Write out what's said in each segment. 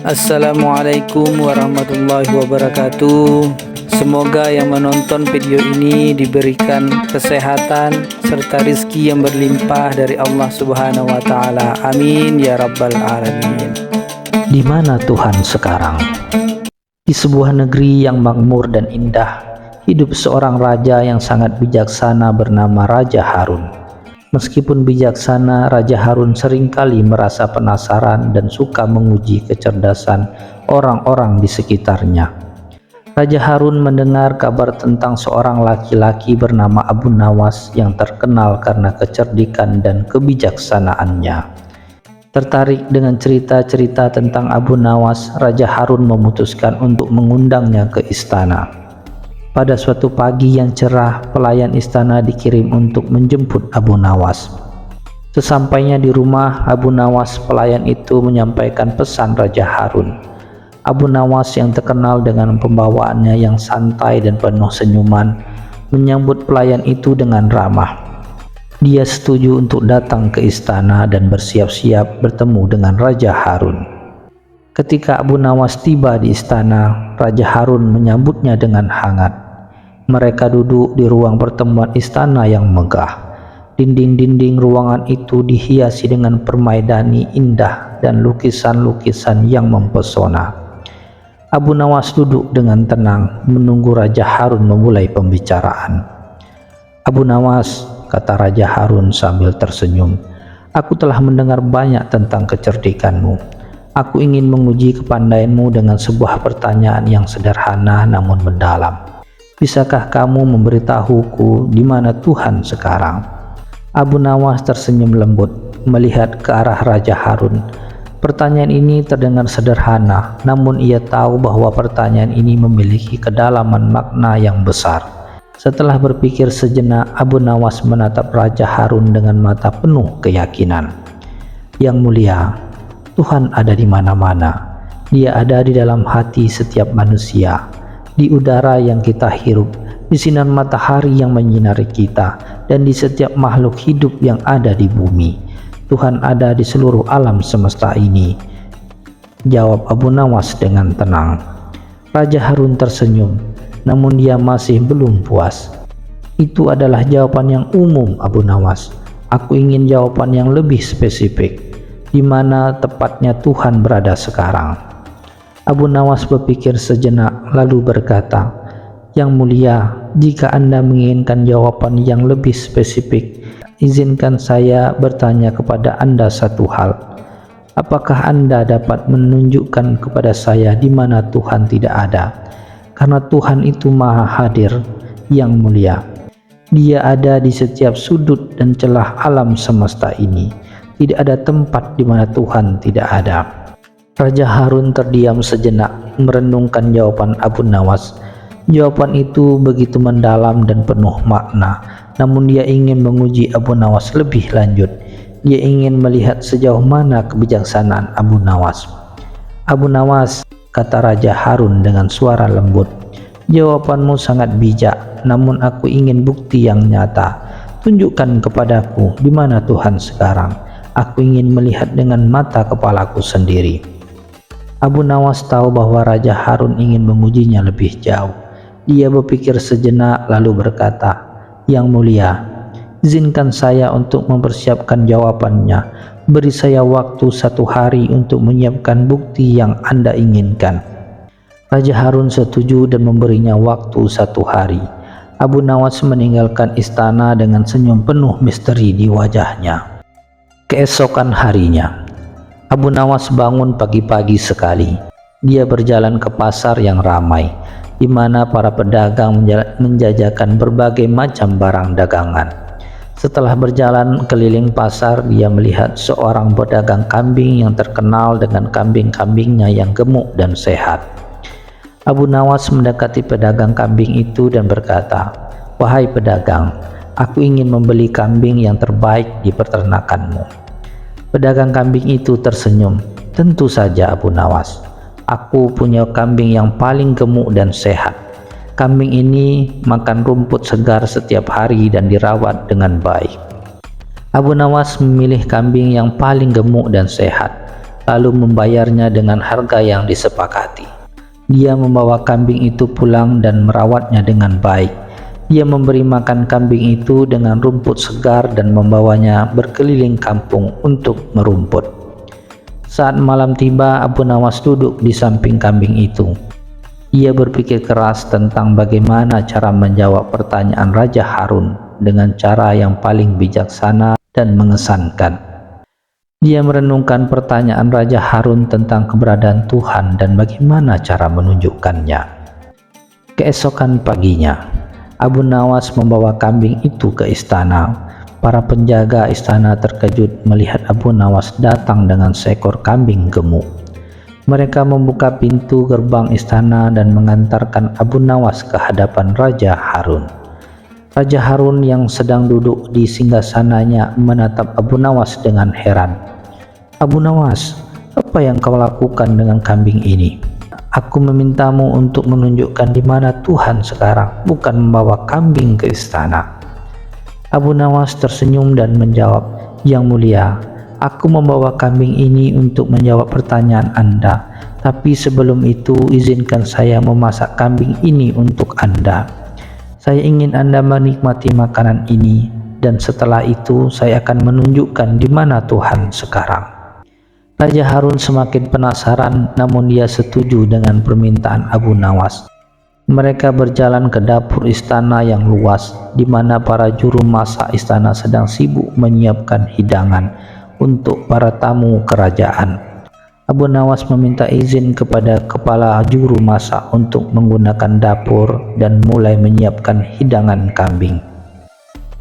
Assalamualaikum warahmatullahi wabarakatuh. Semoga yang menonton video ini diberikan kesehatan serta rizki yang berlimpah dari Allah Subhanahu wa Ta'ala. Amin ya Rabbal Alamin. Di mana Tuhan sekarang? Di sebuah negeri yang makmur dan indah, hidup seorang raja yang sangat bijaksana bernama Raja Harun. Meskipun bijaksana, Raja Harun seringkali merasa penasaran dan suka menguji kecerdasan orang-orang di sekitarnya. Raja Harun mendengar kabar tentang seorang laki-laki bernama Abu Nawas yang terkenal karena kecerdikan dan kebijaksanaannya. Tertarik dengan cerita-cerita tentang Abu Nawas, Raja Harun memutuskan untuk mengundangnya ke istana. Pada suatu pagi yang cerah, pelayan istana dikirim untuk menjemput Abu Nawas. Sesampainya di rumah Abu Nawas, pelayan itu menyampaikan pesan Raja Harun. Abu Nawas yang terkenal dengan pembawaannya yang santai dan penuh senyuman, menyambut pelayan itu dengan ramah. Dia setuju untuk datang ke istana dan bersiap-siap bertemu dengan Raja Harun. Ketika Abu Nawas tiba di istana, Raja Harun menyambutnya dengan hangat. Mereka duduk di ruang pertemuan istana yang megah. Dinding-dinding ruangan itu dihiasi dengan permaidani indah dan lukisan-lukisan yang mempesona. Abu Nawas duduk dengan tenang menunggu Raja Harun memulai pembicaraan. "Abu Nawas," kata Raja Harun sambil tersenyum, "aku telah mendengar banyak tentang kecerdikanmu. Aku ingin menguji kepandaianmu dengan sebuah pertanyaan yang sederhana namun mendalam. Bisakah kamu memberitahuku di mana Tuhan sekarang?" Abu Nawas tersenyum lembut melihat ke arah Raja Harun. Pertanyaan ini terdengar sederhana, namun ia tahu bahwa pertanyaan ini memiliki kedalaman makna yang besar. Setelah berpikir sejenak, Abu Nawas menatap Raja Harun dengan mata penuh keyakinan. "Yang mulia, Tuhan ada di mana-mana. Dia ada di dalam hati setiap manusia, di udara yang kita hirup, di sinar matahari yang menyinari kita, dan di setiap makhluk hidup yang ada di bumi. Tuhan ada di seluruh alam semesta ini," jawab Abu Nawas dengan tenang. Raja Harun tersenyum, namun dia masih belum puas. "Itu adalah jawaban yang umum, Abu Nawas. Aku ingin jawaban yang lebih spesifik. Di mana tepatnya Tuhan berada sekarang?" Abu Nawas berpikir sejenak lalu berkata, "Yang mulia, jika Anda menginginkan jawaban yang lebih spesifik, izinkan saya bertanya kepada Anda satu hal. Apakah Anda dapat menunjukkan kepada saya di mana Tuhan tidak ada? Karena Tuhan itu maha hadir, Yang mulia. Dia ada di setiap sudut dan celah alam semesta ini. Tidak ada tempat di mana Tuhan tidak ada." Raja Harun terdiam sejenak merenungkan jawaban Abu Nawas. Jawaban itu begitu mendalam dan penuh makna, namun dia ingin menguji Abu Nawas lebih lanjut. Dia ingin melihat sejauh mana kebijaksanaan Abu Nawas. "Abu Nawas," kata Raja Harun dengan suara lembut, "jawabanmu sangat bijak, namun aku ingin bukti yang nyata. Tunjukkan kepadaku di mana Tuhan sekarang. Aku ingin melihat dengan mata kepalaku sendiri." Abu Nawas tahu bahwa Raja Harun ingin mengujinya lebih jauh. Dia berpikir sejenak lalu berkata, "Yang mulia, izinkan saya untuk mempersiapkan jawabannya. Beri saya waktu 1 hari untuk menyiapkan bukti yang Anda inginkan." Raja Harun setuju dan memberinya waktu 1 hari. Abu Nawas meninggalkan istana dengan senyum penuh misteri di wajahnya. Keesokan harinya, Abu Nawas bangun pagi-pagi sekali. Dia berjalan ke pasar yang ramai, di mana para pedagang menjajakan berbagai macam barang dagangan. Setelah berjalan keliling pasar, dia melihat seorang pedagang kambing yang terkenal dengan kambing-kambingnya yang gemuk dan sehat. Abu Nawas mendekati pedagang kambing itu dan berkata, "Wahai pedagang, aku ingin membeli kambing yang terbaik di peternakanmu." Pedagang kambing itu tersenyum. "Tentu saja Abu Nawas, aku punya kambing yang paling gemuk dan sehat. Kambing ini makan rumput segar setiap hari dan dirawat dengan baik." Abu Nawas memilih kambing yang paling gemuk dan sehat. lalu membayarnya dengan harga yang disepakati. Dia membawa kambing itu pulang dan merawatnya dengan baik. Dia memberi makan kambing itu dengan rumput segar dan membawanya berkeliling kampung untuk merumput. Saat malam tiba, Abu Nawas duduk di samping kambing itu. Ia berpikir keras tentang bagaimana cara menjawab pertanyaan Raja Harun dengan cara yang paling bijaksana dan mengesankan. Dia merenungkan pertanyaan Raja Harun tentang keberadaan Tuhan dan bagaimana cara menunjukkannya. Keesokan paginya, Abu Nawas membawa kambing itu ke istana. Para penjaga istana terkejut melihat Abu Nawas datang dengan seekor kambing gemuk. Mereka membuka pintu gerbang istana dan mengantarkan Abu Nawas ke hadapan Raja Harun. Raja Harun yang sedang duduk di singgasananya menatap Abu Nawas dengan heran. "Abu Nawas, apa yang kau lakukan dengan kambing ini? Aku memintamu untuk menunjukkan di mana Tuhan sekarang, bukan membawa kambing ke istana." Abu Nawas tersenyum dan menjawab, "Yang mulia, aku membawa kambing ini untuk menjawab pertanyaan Anda. Tapi sebelum itu, izinkan saya memasak kambing ini untuk Anda. Saya ingin Anda menikmati makanan ini, dan setelah itu saya akan menunjukkan di mana Tuhan sekarang." Raja Harun semakin penasaran, namun dia setuju dengan permintaan Abu Nawas. Mereka berjalan ke dapur istana yang luas, di mana para juru masak istana sedang sibuk menyiapkan hidangan untuk para tamu kerajaan. Abu Nawas meminta izin kepada kepala juru masak untuk menggunakan dapur dan mulai menyiapkan hidangan kambing.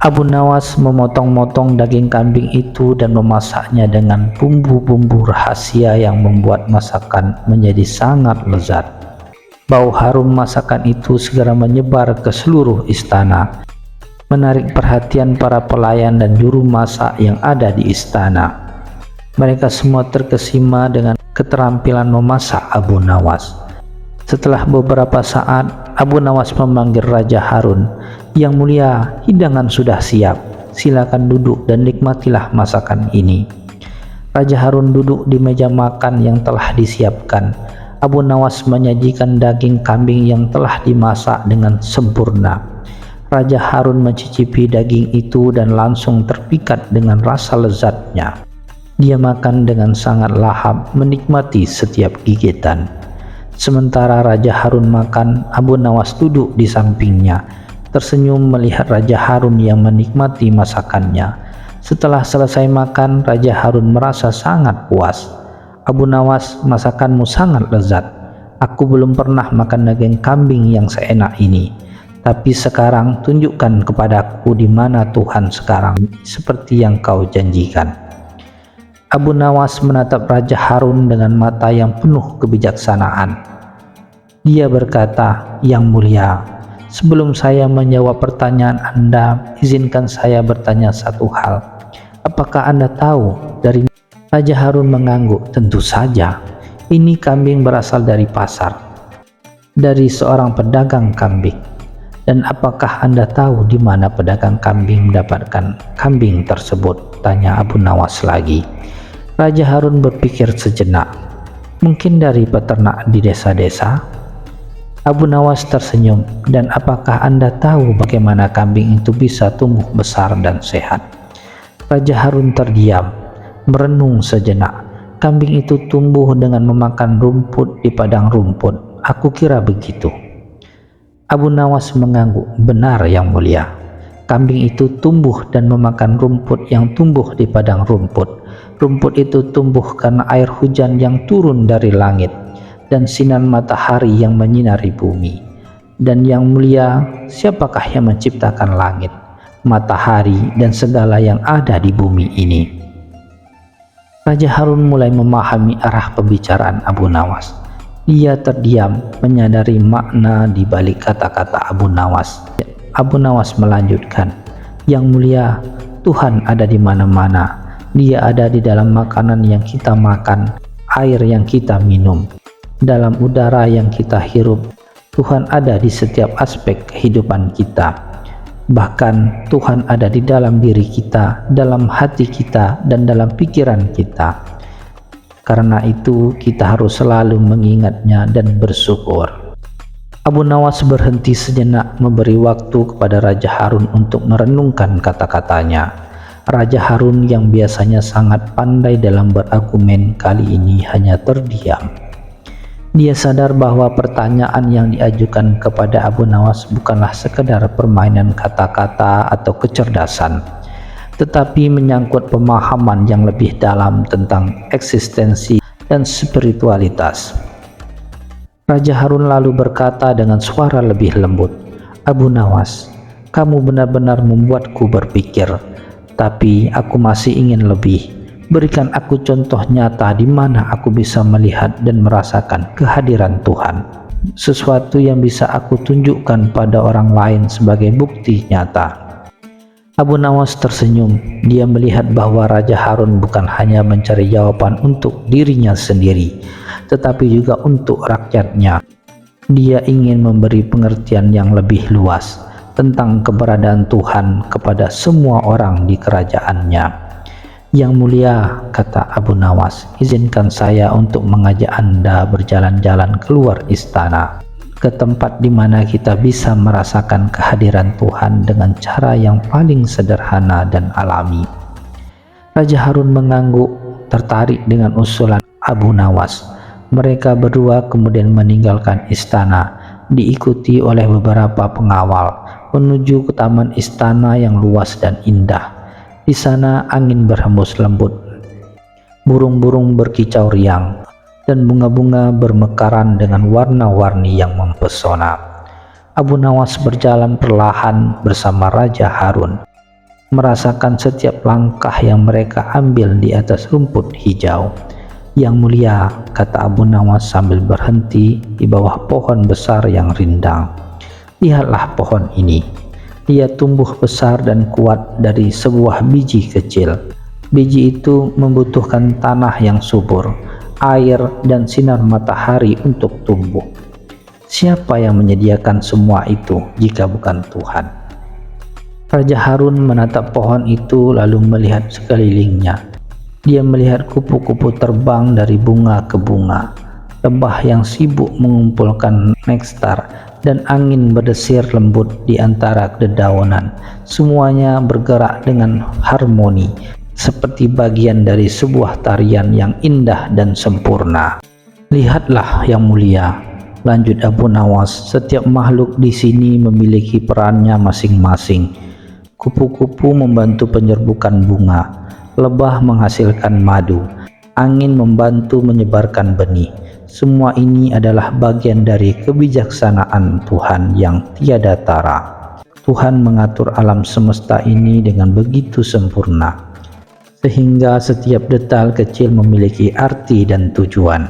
Abu Nawas memotong-motong daging kambing itu dan memasaknya dengan bumbu-bumbu rahasia yang membuat masakan menjadi sangat lezat. Bau harum masakan itu segera menyebar ke seluruh istana, menarik perhatian para pelayan dan juru masak yang ada di istana. Mereka semua terkesima dengan keterampilan memasak Abu Nawas. Setelah beberapa saat, Abu Nawas memanggil Raja Harun. "Yang mulia, hidangan sudah siap. Silakan duduk dan nikmatilah masakan ini." Raja Harun duduk di meja makan yang telah disiapkan. Abu Nawas menyajikan daging kambing yang telah dimasak dengan sempurna. Raja Harun mencicipi daging itu dan langsung terpikat dengan rasa lezatnya. Dia makan dengan sangat lahap, menikmati setiap gigitan. Sementara Raja Harun makan, Abu Nawas duduk di sampingnya, tersenyum melihat Raja Harun yang menikmati masakannya. Setelah selesai makan, Raja Harun merasa sangat puas. "Abu Nawas, masakanmu sangat lezat. Aku belum pernah makan daging kambing yang seenak ini. Tapi sekarang tunjukkan kepadaku di mana Tuhan sekarang, seperti yang kau janjikan." Abu Nawas menatap Raja Harun dengan mata yang penuh kebijaksanaan. Dia berkata, "Yang mulia, sebelum saya menjawab pertanyaan Anda, izinkan saya bertanya satu hal. Apakah Anda tahu dari..." Raja Harun mengangguk. "Tentu saja. Ini kambing berasal dari pasar, dari seorang pedagang kambing. Dan apakah Anda tahu di mana pedagang kambing mendapatkan kambing tersebut?" tanya Abu Nawas lagi. Raja Harun berpikir sejenak. "Mungkin dari peternak di desa-desa." Abu Nawas tersenyum. "Dan apakah Anda tahu bagaimana kambing itu bisa tumbuh besar dan sehat?" Raja Harun terdiam, merenung sejenak. "Kambing itu tumbuh dengan memakan rumput di padang rumput. Aku kira begitu." Abu Nawas mengangguk. "Benar, Yang mulia. Kambing itu tumbuh dan memakan rumput yang tumbuh di padang rumput. Rumput itu tumbuh karena air hujan yang turun dari langit dan sinar matahari yang menyinari bumi. Dan Yang mulia, siapakah yang menciptakan langit, matahari, dan segala yang ada di bumi ini?" Raja Harun mulai memahami arah pembicaraan Abu Nawas. Dia terdiam, menyadari makna di balik kata-kata Abu Nawas. Abu Nawas melanjutkan, "Yang mulia, Tuhan ada di mana-mana. Dia ada di dalam makanan yang kita makan, air yang kita minum, dalam udara yang kita hirup. Tuhan ada di setiap aspek kehidupan kita. Bahkan Tuhan ada di dalam diri kita, dalam hati kita, dan dalam pikiran kita. Karena itu kita harus selalu mengingatnya dan bersyukur. Abu Nawas berhenti sejenak memberi waktu kepada Raja Harun untuk merenungkan kata-katanya. Raja Harun yang biasanya sangat pandai dalam berargumen kali ini hanya terdiam. Dia sadar bahwa pertanyaan yang diajukan kepada Abu Nawas bukanlah sekedar permainan kata-kata atau kecerdasan, tetapi menyangkut pemahaman yang lebih dalam tentang eksistensi dan spiritualitas. Raja Harun lalu berkata dengan suara lebih lembut, "Abu Nawas, kamu benar-benar membuatku berpikir, tapi aku masih ingin lebih. Berikan aku contoh nyata di mana aku bisa melihat dan merasakan kehadiran Tuhan. Sesuatu yang bisa aku tunjukkan pada orang lain sebagai bukti nyata." Abu Nawas tersenyum. Dia melihat bahwa Raja Harun bukan hanya mencari jawaban untuk dirinya sendiri, tetapi juga untuk rakyatnya. Dia ingin memberi pengertian yang lebih luas tentang keberadaan Tuhan kepada semua orang di kerajaannya. "Yang mulia," kata Abu Nawas, "izinkan saya untuk mengajak Anda berjalan-jalan keluar istana, ke tempat di mana kita bisa merasakan kehadiran Tuhan dengan cara yang paling sederhana dan alami." Raja Harun mengangguk, tertarik dengan usulan Abu Nawas. Mereka berdua kemudian meninggalkan istana, diikuti oleh beberapa pengawal, menuju ke taman istana yang luas dan indah. Di sana angin berhembus lembut, burung-burung berkicau riang, dan bunga-bunga bermekaran dengan warna-warni yang mempesona. Abu Nawas berjalan perlahan bersama Raja Harun, merasakan setiap langkah yang mereka ambil di atas rumput hijau. "Yang mulia," kata Abu Nawas sambil berhenti di bawah pohon besar yang rindang. "Lihatlah pohon ini. Ia tumbuh besar dan kuat dari sebuah biji kecil. Biji itu membutuhkan tanah yang subur, air, dan sinar matahari untuk tumbuh. Siapa yang menyediakan semua itu jika bukan Tuhan?" Raja Harun menatap pohon itu lalu melihat sekelilingnya. Dia melihat kupu-kupu terbang dari bunga ke bunga, lebah yang sibuk mengumpulkan nekstar, dan angin berdesir lembut di antara dedaunan. Semuanya bergerak dengan harmoni, seperti bagian dari sebuah tarian yang indah dan sempurna. "Lihatlah, Yang mulia," lanjut Abu Nawas, "setiap makhluk di sini memiliki perannya masing-masing. Kupu-kupu membantu penyerbukan bunga, lebah menghasilkan madu, angin membantu menyebarkan benih. Semua ini adalah bagian dari kebijaksanaan Tuhan yang tiada tara. Tuhan mengatur alam semesta ini dengan begitu sempurna, sehingga setiap detail kecil memiliki arti dan tujuan."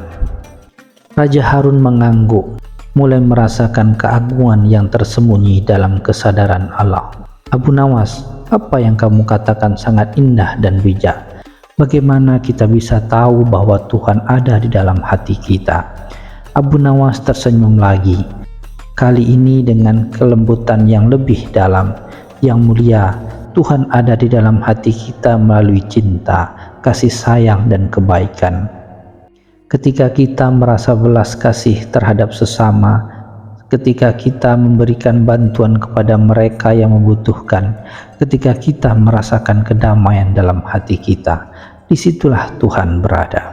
Raja Harun mengangguk, mulai merasakan keagungan yang tersembunyi dalam kesadaran Allah. "Abu Nawas, apa yang kamu katakan sangat indah dan bijak. Bagaimana kita bisa tahu bahwa Tuhan ada di dalam hati kita?" Abu Nawas tersenyum lagi, kali ini dengan kelembutan yang lebih dalam. "Yang mulia, Tuhan ada di dalam hati kita melalui cinta, kasih sayang, dan kebaikan. Ketika kita merasa belas kasih terhadap sesama, ketika kita memberikan bantuan kepada mereka yang membutuhkan, ketika kita merasakan kedamaian dalam hati kita, disitulah Tuhan berada."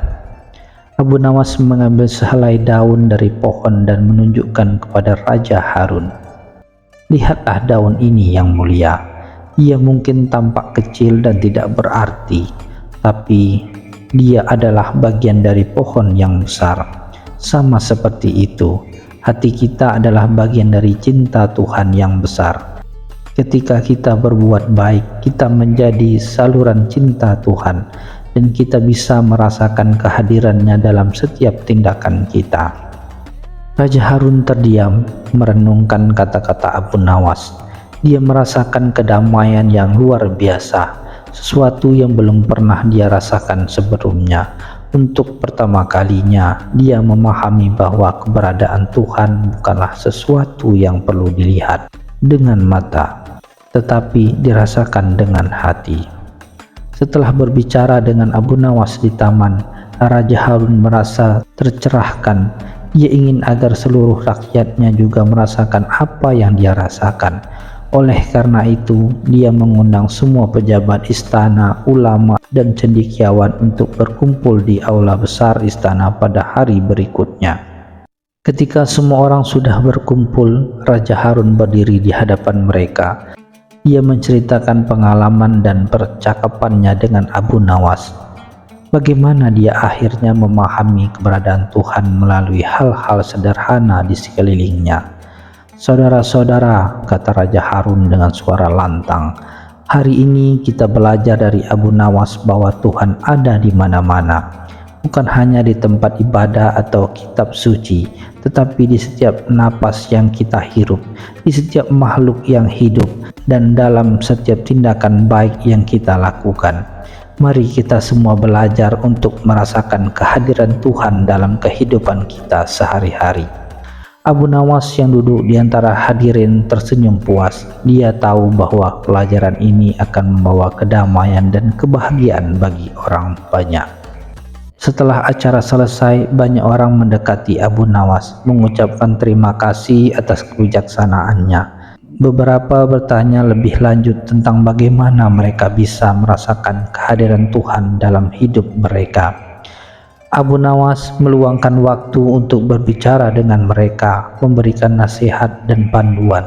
Abu Nawas mengambil sehelai daun dari pohon dan menunjukkan kepada Raja Harun. "Lihatlah daun ini, Yang mulia. Ia mungkin tampak kecil dan tidak berarti, tapi dia adalah bagian dari pohon yang besar. Sama seperti itu, hati kita adalah bagian dari cinta Tuhan yang besar. Ketika kita berbuat baik, kita menjadi saluran cinta Tuhan, dan kita bisa merasakan kehadirannya dalam setiap tindakan kita." Raja Harun terdiam, merenungkan kata-kata Abu Nawas. Dia merasakan kedamaian yang luar biasa, sesuatu yang belum pernah dia rasakan sebelumnya. Untuk pertama kalinya, dia memahami bahwa keberadaan Tuhan bukanlah sesuatu yang perlu dilihat dengan mata, tetapi dirasakan dengan hati. Setelah berbicara dengan Abu Nawas di taman, Raja Harun merasa tercerahkan. Ia ingin agar seluruh rakyatnya juga merasakan apa yang dia rasakan. Oleh karena itu, dia mengundang semua pejabat istana, ulama, dan cendekiawan untuk berkumpul di aula besar istana pada hari berikutnya. Ketika semua orang sudah berkumpul, Raja Harun berdiri di hadapan mereka. Ia menceritakan pengalaman dan percakapannya dengan Abu Nawas. Bagaimana dia akhirnya memahami keberadaan Tuhan melalui hal-hal sederhana di sekelilingnya. "Saudara-saudara," kata Raja Harun dengan suara lantang, "hari ini kita belajar dari Abu Nawas bahwa Tuhan ada di mana-mana. Bukan hanya di tempat ibadah atau kitab suci, tetapi di setiap napas yang kita hirup, di setiap makhluk yang hidup, dan dalam setiap tindakan baik yang kita lakukan. Mari kita semua belajar untuk merasakan kehadiran Tuhan dalam kehidupan kita sehari-hari." Abu Nawas yang duduk di antara hadirin tersenyum puas. Dia tahu bahwa pelajaran ini akan membawa kedamaian dan kebahagiaan bagi orang banyak. Setelah acara selesai, banyak orang mendekati Abu Nawas, mengucapkan terima kasih atas kebijaksanaannya. Beberapa bertanya lebih lanjut tentang bagaimana mereka bisa merasakan kehadiran Tuhan dalam hidup mereka. Abu Nawas meluangkan waktu untuk berbicara dengan mereka, memberikan nasihat dan panduan.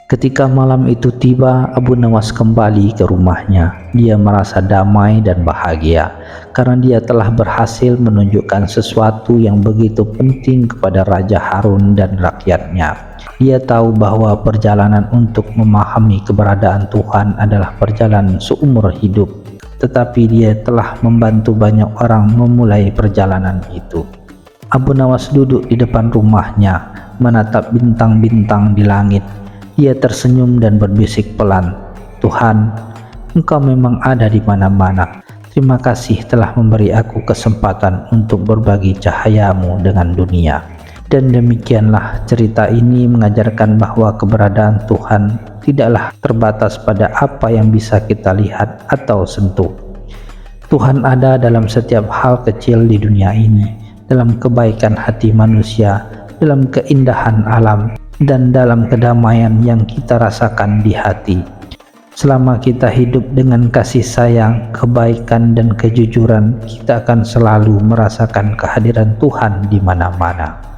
Ketika malam itu tiba, Abu Nawas kembali ke rumahnya. Dia merasa damai dan bahagia karena dia telah berhasil menunjukkan sesuatu yang begitu penting kepada Raja Harun dan rakyatnya. Dia tahu bahwa perjalanan untuk memahami keberadaan Tuhan adalah perjalanan seumur hidup, tetapi dia telah membantu banyak orang memulai perjalanan itu. Abu Nawas duduk di depan rumahnya, menatap bintang-bintang di langit. Ia tersenyum dan berbisik pelan, "Tuhan, Engkau memang ada di mana-mana. Terima kasih telah memberi aku kesempatan untuk berbagi cahayamu dengan dunia." Dan demikianlah cerita ini mengajarkan bahwa keberadaan Tuhan tidaklah terbatas pada apa yang bisa kita lihat atau sentuh. Tuhan ada dalam setiap hal kecil di dunia ini, dalam kebaikan hati manusia, dalam keindahan alam, dan dalam kedamaian yang kita rasakan di hati. Selama kita hidup dengan kasih sayang, kebaikan, dan kejujuran, kita akan selalu merasakan kehadiran Tuhan di mana-mana.